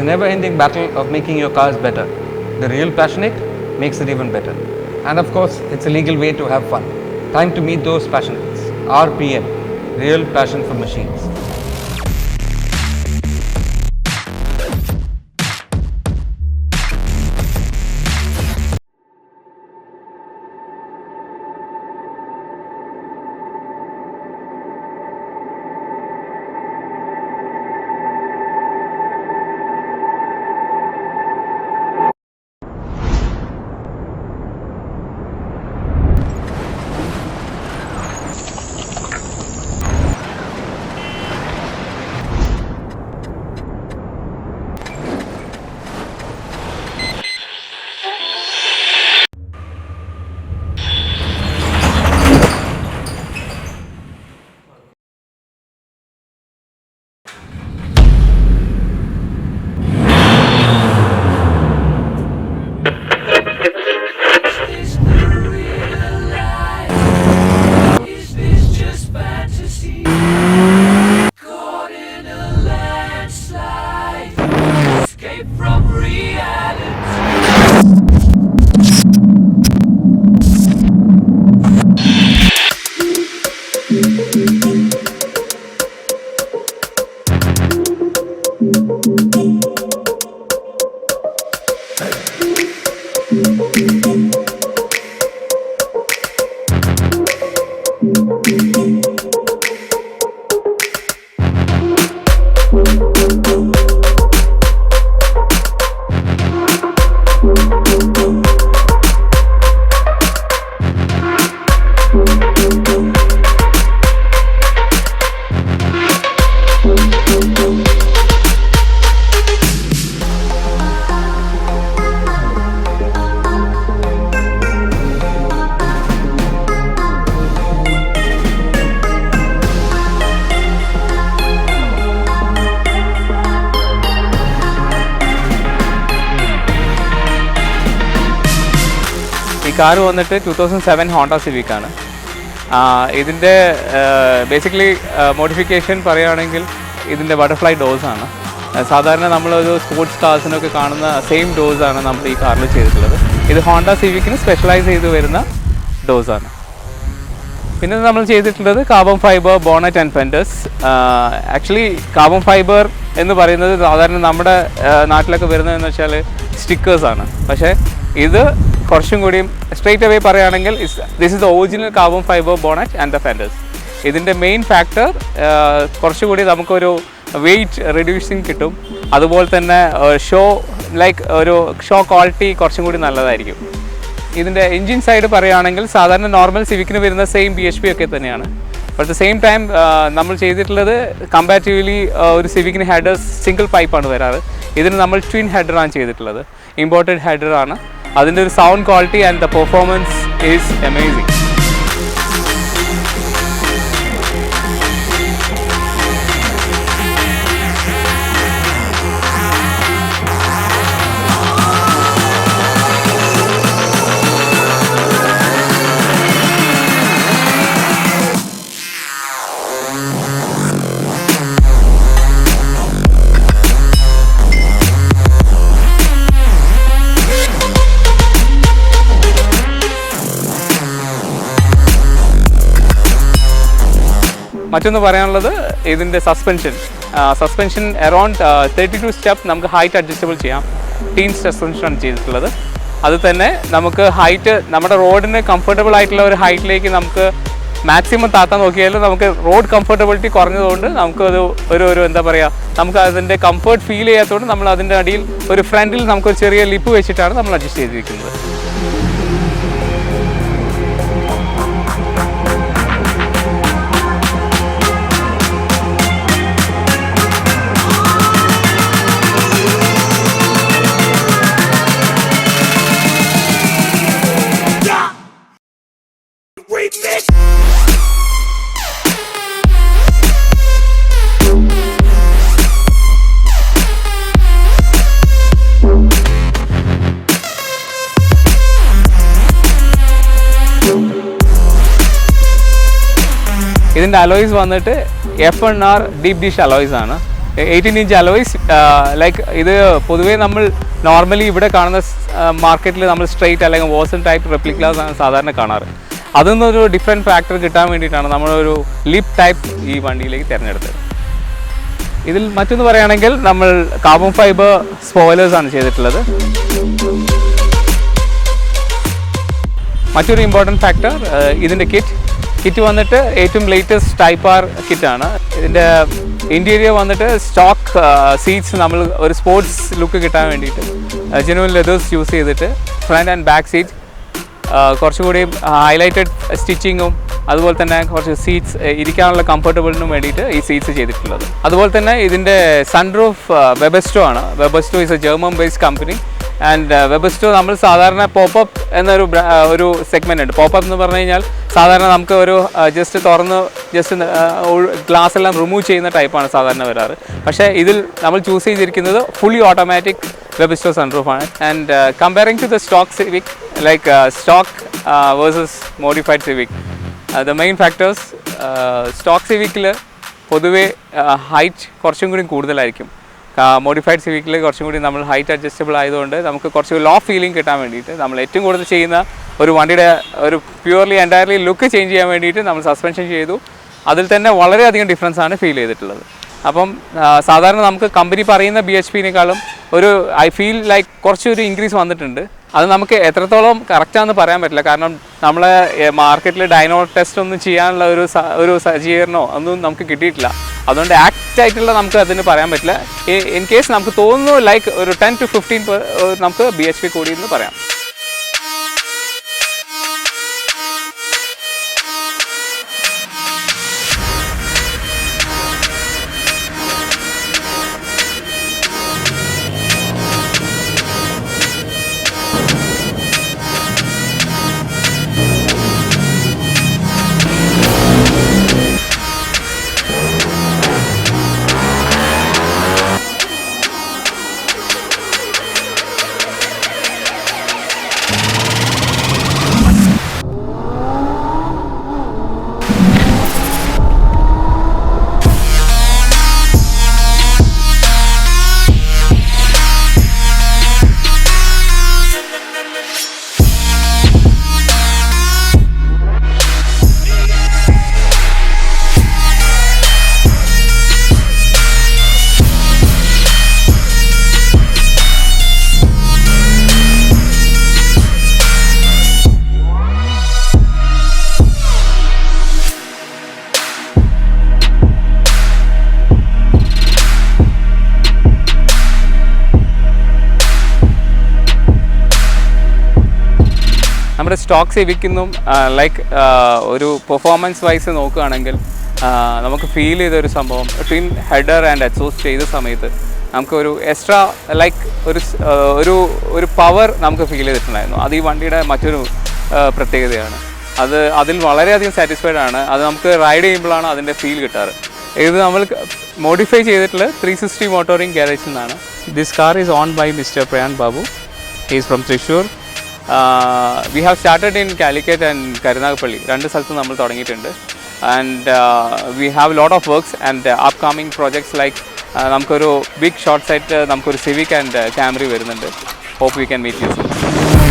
a never-ending battle of making your cars better. The real passionate makes it even better. And of course, it's a legal way to have fun. Time to meet those passionates. RPM, Real Passion for Machines. ഈ car വന്നിട്ട് 2007 Honda civic ആണ്. ഇതിൻ്റെ basically modification പറയുകയാണെങ്കിൽ ഇതിൻ്റെ butterfly ഡോസാണ്. സാധാരണ നമ്മളൊരു sports കാർസിനൊക്കെ കാണുന്ന same ഡോസാണ് നമ്മൾ ഈ കാറിൽ ചെയ്തിട്ടുള്ളത്. ഇത് ഹോണ്ട സിവിക്കിന് സ്പെഷ്യലൈസ് ചെയ്ത് വരുന്ന ഡോസാണ്. പിന്നെ നമ്മൾ ചെയ്തിട്ടുള്ളത് carbon fibre bonnet and fenders. Actually carbon fibre എന്ന് പറയുന്നത് സാധാരണ നമ്മുടെ നാട്ടിലൊക്കെ വരുന്നതെന്ന് വെച്ചാൽ സ്റ്റിക്കേഴ്സാണ്. പക്ഷേ ഇത് കുറച്ചും കൂടിയും സ്ട്രെയിറ്റ് അവേ പറയുകയാണെങ്കിൽ this is the original carbon fibre bonnet and the fenders. ഇതിൻ്റെ മെയിൻ ഫാക്ടർ കുറച്ചുകൂടി നമുക്കൊരു വെയിറ്റ് റിഡ്യൂസിങ് കിട്ടും. അതുപോലെ തന്നെ ഒരു ഷോ ക്വാളിറ്റി കുറച്ചും കൂടി നല്ലതായിരിക്കും. ഇതിൻ്റെ എൻജിൻ സൈഡ് പറയുകയാണെങ്കിൽ സാധാരണ നോർമൽ സിവിക്കിന് വരുന്ന സെയിം BHP ഒക്കെ തന്നെയാണ്. ബട്ട് ദ സെയിം ടൈം നമ്മൾ ചെയ്തിട്ടുള്ളത് കമ്പാരിറ്റീവ്ലി ഒരു സിവിക്കിന് ഹെഡേഴ്സ് സിംഗിൾ പൈപ്പാണ് വരാറ്. ഇതിന് നമ്മൾ ട്വിൻ ഹെഡറാണ് ചെയ്തിട്ടുള്ളത്. ഇമ്പോർട്ടഡ് ഹെഡറാണ്. അതിൻ്റെ ഒരു sound quality and the performance is amazing. മറ്റൊന്ന് പറയാനുള്ളത് ഇതിൻ്റെ സസ്പെൻഷൻ അറൗണ്ട് 32 സ്റ്റെപ്പ് നമുക്ക് ഹൈറ്റ് അഡ്ജസ്റ്റബിൾ ചെയ്യാം. ടീൻ സസ്പെൻഷനാണ് ചെയ്തിട്ടുള്ളത്. അത് തന്നെ നമുക്ക് ഹൈറ്റ് നമ്മുടെ റോഡിന് കംഫർട്ടബിൾ ആയിട്ടുള്ള ഒരു ഹൈറ്റിലേക്ക് നമുക്ക് മാക്സിമം താത്താൻ നോക്കിയാലും നമുക്ക് റോഡ് കംഫർട്ടബിലിറ്റി കുറഞ്ഞതുകൊണ്ട് നമുക്കത് ഒരു എന്താ പറയുക, നമുക്ക് അതിൻ്റെ കംഫർട്ട് ഫീൽ ചെയ്യാത്തതുകൊണ്ട് നമ്മൾ അതിൻ്റെ അടിയിൽ ഒരു ഫ്രണ്ടിൽ നമുക്കൊരു ചെറിയ ലിപ്പ് വെച്ചിട്ടാണ് നമ്മൾ അഡ്ജസ്റ്റ് ചെയ്തിരിക്കുന്നത്. ഇതിൻ്റെ അലോയ്സ് വന്നിട്ട് F1R ഡീപ് ഡിഷ് അലോയ്സ് ആണ്. 18-inch alloys. Like ഇത് പൊതുവേ നമ്മൾ നോർമലി ഇവിടെ കാണുന്ന മാർക്കറ്റിൽ നമ്മൾ സ്ട്രെയിറ്റ് അല്ലെങ്കിൽ വാസൺ ടൈപ്പ് റെപ്ലിക്കാസ് ആണ് സാധാരണ കാണാറ്. അതിൽ നിന്നൊരു ഡിഫറെൻറ്റ് ഫാക്ടർ കിട്ടാൻ വേണ്ടിയിട്ടാണ് നമ്മളൊരു ലിപ് ടൈപ്പ് ഈ വണ്ടിയിലേക്ക് തിരഞ്ഞെടുത്തത്. ഇതിൽ മറ്റൊന്ന് പറയുകയാണെങ്കിൽ നമ്മൾ കാർബൺ ഫൈബർ സ്പോയിലേഴ്സാണ് ചെയ്തിട്ടുള്ളത്. മറ്റൊരു ഇമ്പോർട്ടൻറ്റ് ഫാക്ടർ ഇതിൻ്റെ കിറ്റ് വന്നിട്ട് ഏറ്റവും ലേറ്റസ്റ്റ് ടൈപ്പ് ആർ കിറ്റാണ്. ഇതിൻ്റെ ഇൻറ്റീരിയർ വന്നിട്ട് സ്റ്റോക്ക് സീറ്റ്സ് നമ്മൾ ഒരു സ്പോർട്സ് ലുക്ക് കിട്ടാൻ വേണ്ടിയിട്ട് ജെനുവൻ ലെതേഴ്സ് യൂസ് ചെയ്തിട്ട് ഫ്രണ്ട് ആൻഡ് ബാക്ക് സീറ്റ് കുറച്ചുകൂടി ഹൈലൈറ്റഡ് സ്റ്റിച്ചിങ്ങും അതുപോലെ തന്നെ കുറച്ച് സീറ്റ്സ് ഇരിക്കാനുള്ള കംഫർട്ടബിളിനും വേണ്ടിയിട്ട് ഈ സീറ്റ്സ് ചെയ്തിട്ടുള്ളത്. അതുപോലെ തന്നെ ഇതിൻ്റെ സൺറൂഫ് വെബസ്റ്റോ ആണ്. Webasto is a German based company. And Webasto നമ്മൾ സാധാരണ പോപ്പപ്പ് എന്നൊരു സെഗ്മെൻ്റ് ഉണ്ട്. പോപ്പപ്പ് എന്ന് പറഞ്ഞു കഴിഞ്ഞാൽ സാധാരണ നമുക്ക് ഒരു ജസ്റ്റ് തുറന്ന് ജസ്റ്റ് ഗ്ലാസ് എല്ലാം റിമൂവ് ചെയ്യുന്ന ടൈപ്പാണ് സാധാരണ വരാറ്. പക്ഷേ ഇതിൽ നമ്മൾ ചൂസ് ചെയ്തിരിക്കുന്നത് ഫുള്ളി ഓട്ടോമാറ്റിക് വെബസ്റ്റോ സൺറൂഫാണ്. And comparing to the stock Civic, like stock versus modified Civic, the main factors stock സിവിക്കിൽ പൊതുവേ ഹൈറ്റ് കുറച്ചും കൂടി കൂടുതലായിരിക്കും. മോഡിഫൈഡ് സിവിക്കിൽ കുറച്ചും കൂടി നമ്മൾ ഹൈറ്റ് അഡ്ജസ്റ്റബിൾ ആയതുകൊണ്ട് നമുക്ക് കുറച്ച് ലോ ഫീലിംഗ് കിട്ടാൻ വേണ്ടിയിട്ട് നമ്മൾ ഏറ്റവും കൂടുതൽ ചെയ്യുന്ന ഒരു വണ്ടിയുടെ ഒരു പ്യുവർലി എൻറ്റയർലി ലുക്ക് ചേഞ്ച് ചെയ്യാൻ വേണ്ടിയിട്ട് നമ്മൾ സസ്പെൻഷൻ ചെയ്തു. അതിൽ തന്നെ വളരെയധികം ഡിഫറൻസ് ആണ് ഫീൽ ചെയ്തിട്ടുള്ളത്. അപ്പം സാധാരണ നമുക്ക് കമ്പനി പറയുന്ന BHPനേക്കാളും ഒരു ഐ ഫീൽ ലൈക്ക് കുറച്ചൊരു ഇൻക്രീസ് വന്നിട്ടുണ്ട്. അത് നമുക്ക് എത്രത്തോളം കറക്റ്റാണെന്ന് പറയാൻ പറ്റില്ല. കാരണം നമ്മളെ മാർക്കറ്റിൽ ഡൈനോ ടെസ്റ്റ് ഒന്നും ചെയ്യാനുള്ള ഒരു സജ്ജീകരണമോ ഒന്നും നമുക്ക് കിട്ടിയിട്ടില്ല. അതുകൊണ്ട് ആക്റ്റായിട്ടുള്ള നമുക്ക് അതിന് പറയാൻ പറ്റില്ല. ഇൻ കേസ് നമുക്ക് തോന്നുന്നു ലൈക്ക് ഒരു 10 to 15 നമുക്ക് BHP കൂടിയെന്ന് പറയാം. നമ്മുടെ സ്റ്റോക്ക് സിവിക്കൊന്നും ലൈക്ക് ഒരു പെർഫോമൻസ് വൈസ് നോക്കുകയാണെങ്കിൽ നമുക്ക് ഫീൽ ചെയ്തൊരു സംഭവം ട്വിൻ ഹെഡർ ആൻഡ് എക്സോസ്റ്റ് ചെയ്ത സമയത്ത് നമുക്കൊരു എക്സ്ട്രാ ലൈക്ക് ഒരു പവർ നമുക്ക് ഫീൽ ചെയ്തിട്ടുണ്ടായിരുന്നു. അത് ഈ വണ്ടിയുടെ മറ്റൊരു പ്രത്യേകതയാണ്. അതിൽ വളരെയധികം സാറ്റിസ്ഫൈഡ് ആണ്. അത് നമുക്ക് റൈഡ് ചെയ്യുമ്പോഴാണ് അതിൻ്റെ ഫീൽ കിട്ടാറ്. ഇത് നമ്മൾ മോഡിഫൈ ചെയ്തിട്ടുള്ള 360 മോട്ടോറിംഗ് ഗാരേജിൽ നിന്നാണ്. This car is own by mister Prayanth Babu. He is from Thrissur. We have started in Calicut and Karunagapalli. രണ്ട് സ്ഥലത്തും നമ്മൾ തുടങ്ങിയിട്ടുണ്ട്. And we have a lot of works and upcoming projects like നമുക്കൊരു ബിഗ് ഷോർട്ട് സൈറ്റ് നമുക്കൊരു civic and ക്യാമറി വരുന്നുണ്ട്. Hope we can meet you soon.